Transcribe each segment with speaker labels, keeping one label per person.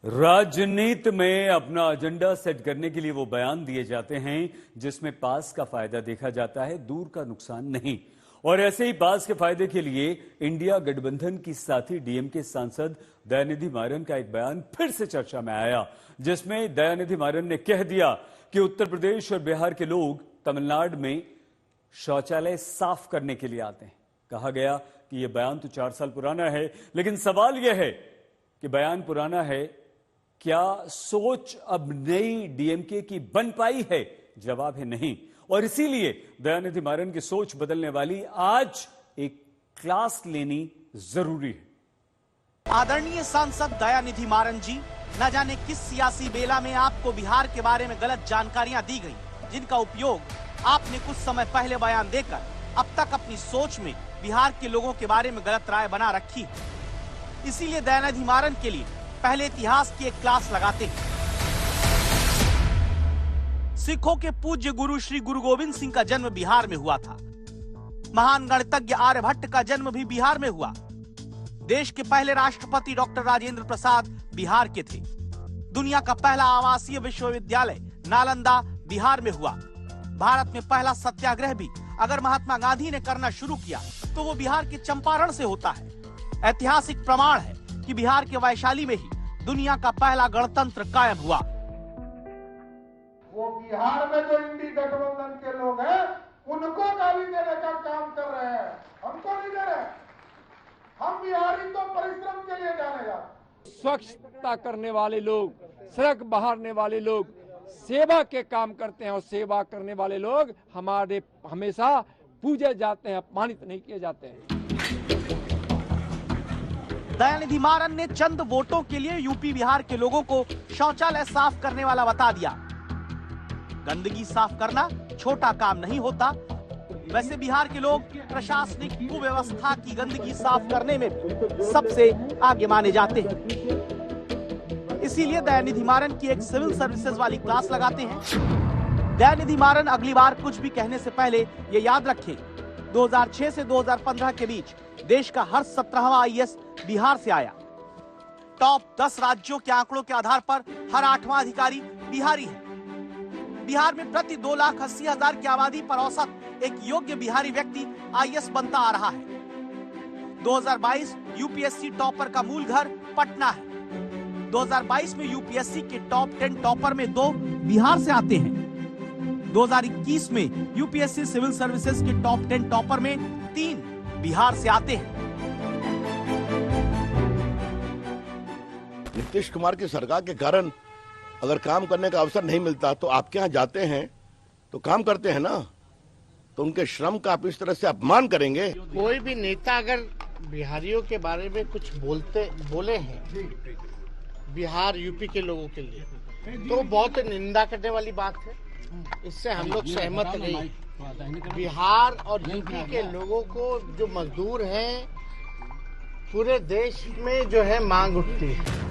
Speaker 1: राजनीति में अपना एजेंडा सेट करने के लिए वो बयान दिए जाते हैं जिसमें पास का फायदा देखा जाता है, दूर का नुकसान नहीं। और ऐसे ही पास के फायदे के लिए इंडिया गठबंधन की साथी डीएमके सांसद दयानिधि मारन का एक बयान फिर से चर्चा में आया, जिसमें दयानिधि मारन ने कह दिया कि उत्तर प्रदेश और बिहार के लोग तमिलनाडु में शौचालय साफ करने के लिए आते हैं। कहा गया कि यह बयान तो 4 साल पुराना है, लेकिन सवाल यह है कि बयान पुराना है, क्या सोच अब नई डीएमके की बन पाई है? जवाब है नहीं। और इसीलिए दयानिधि मारन की सोच बदलने वाली आज एक क्लास लेनी जरूरी है।
Speaker 2: आदरणीय सांसद दयानिधि मारन जी, न जाने किस सियासी बेला में आपको बिहार के बारे में गलत जानकारियां दी गई, जिनका उपयोग आपने कुछ समय पहले बयान देकर अब तक अपनी सोच में बिहार के लोगों के बारे में गलत राय बना रखी है। इसीलिए दयानिधि मारन के लिए पहले इतिहास की एक क्लास लगाते हैं। सिखों के पूज्य गुरु श्री गुरु गोविंद सिंह का जन्म बिहार में हुआ था। महान गणितज्ञ आर्यभट्ट का जन्म भी बिहार में हुआ। देश के पहले राष्ट्रपति डॉक्टर राजेंद्र प्रसाद बिहार के थे। दुनिया का पहला आवासीय विश्वविद्यालय नालंदा बिहार में हुआ। भारत में पहला सत्याग्रह भी अगर महात्मा गांधी ने करना शुरू किया तो वो बिहार के चंपारण से होता है। ऐतिहासिक प्रमाण है कि बिहार के वैशाली में ही दुनिया का पहला गणतंत्र कायम हुआ।
Speaker 3: वो बिहार में जो इंडी गठबंधन के लोग हैं, उनको गाली देने का काम कर रहे हैं, हमको नहीं दे रहे। हम बिहारी तो परिश्रम के लिए जाने जाते।
Speaker 4: स्वच्छता करने वाले लोग, सड़क बहारने वाले लोग, सेवा के काम करते हैं और सेवा करने वाले लोग हमारे हमेशा पूजे जाते हैं, अपमानित नहीं किए जाते हैं।
Speaker 2: दयानिधि मारन ने चंद वोटों के लिए यूपी बिहार के लोगों को शौचालय साफ करने वाला बता दिया। गंदगी साफ करना छोटा काम नहीं होता। वैसे बिहार के लोग प्रशासनिक कुव्यवस्था की गंदगी साफ करने में सबसे आगे माने जाते हैं। इसीलिए दयानिधि मारन की एक सिविल सर्विसेज वाली क्लास लगाते हैं। दयानिधि मारन अगली बार कुछ भी कहने से पहले ये याद रखें, 2006 से 2015 के बीच देश का हर 17वां आईएएस बिहार से आया। टॉप 10 राज्यों के आंकड़ों के आधार पर हर 8वां अधिकारी बिहारी है। बिहार में प्रति 2,80,000 की आबादी पर औसत एक योग्य बिहारी व्यक्ति आईएएस बनता आ रहा है। 2022 यूपीएससी टॉपर का मूल घर पटना है। 2022 में यूपीएससी के टॉप 10 टॉपर में 2 बिहार से आते हैं। 2021 में यूपीएससी सिविल सर्विसेज के टॉप 10 टॉपर में 3 बिहार से आते हैं।
Speaker 5: नीतीश कुमार की सरकार के कारण अगर काम करने का अवसर नहीं मिलता तो आपके यहाँ जाते हैं तो काम करते हैं ना, तो उनके श्रम का आप इस तरह से अपमान करेंगे।
Speaker 6: कोई भी नेता अगर बिहारियों के बारे में कुछ बोले हैं बिहार यूपी के लोगों के लिए, तो बहुत निंदा करने वाली बात है। इससे हम लोग सहमत नहीं। बिहार और यूपी के लोगों को जो मजदूर हैं, पूरे देश में जो है मांग उठती है।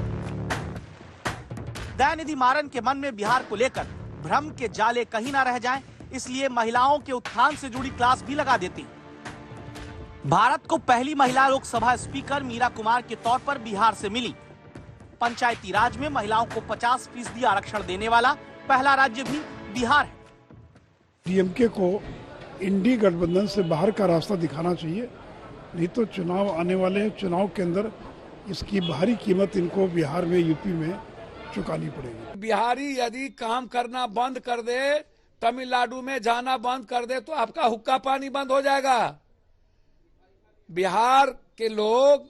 Speaker 2: दयानिधि मारन के मन में बिहार को लेकर भ्रम के जाले कहीं ना रह जाएं, इसलिए महिलाओं के उत्थान से जुड़ी क्लास भी लगा देती। भारत को पहली महिला लोकसभा स्पीकर मीरा कुमार के तौर पर बिहार से मिली। पंचायती राज में महिलाओं को 50% आरक्षण देने वाला पहला राज्य भी बिहार है।
Speaker 7: डीएमके को इंडी गठबंधन से बाहर का रास्ता दिखाना चाहिए, नहीं तो चुनाव आने वाले चुनाव के अंदर इसकी भारी कीमत इनको बिहार में, यूपी में चुकानी पड़ेगी।
Speaker 4: बिहारी यदि काम करना बंद कर दे, तमिलनाडु में जाना बंद कर दे, तो आपका हुक्का पानी बंद हो जाएगा। बिहार के लोग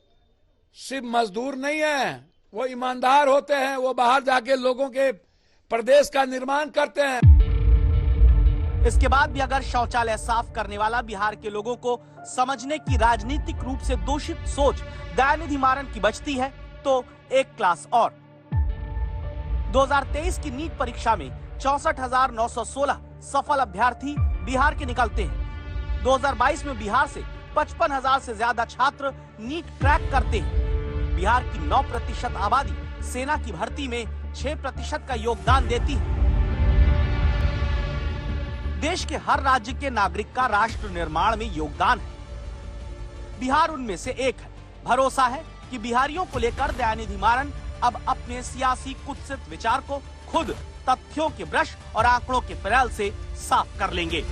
Speaker 4: सिर्फ मजदूर नहीं है, वो ईमानदार होते हैं। वो बाहर जाके लोगों के प्रदेश का निर्माण करते हैं।
Speaker 2: इसके बाद भी अगर शौचालय साफ करने वाला बिहार के लोगों को समझने की राजनीतिक रूप से दूषित सोच दयानिधि मारन की बचती है तो एक क्लास और। 2023 की नीट परीक्षा में 64,916 सफल अभ्यर्थी बिहार के निकलते हैं। 2022 में बिहार से 55,000 से ज्यादा छात्र नीट क्रैक करते हैं। बिहार की 9% आबादी सेना की भर्ती में 6% का योगदान देती है। देश के हर राज्य के नागरिक का राष्ट्र निर्माण में योगदान है। बिहार उनमें से एक है। भरोसा है कि बिहारियों को लेकर दयानिधि मारन अब अपने सियासी कुत्सित विचार को खुद तथ्यों के ब्रश और आंकड़ों के पैनल से साफ कर लेंगे।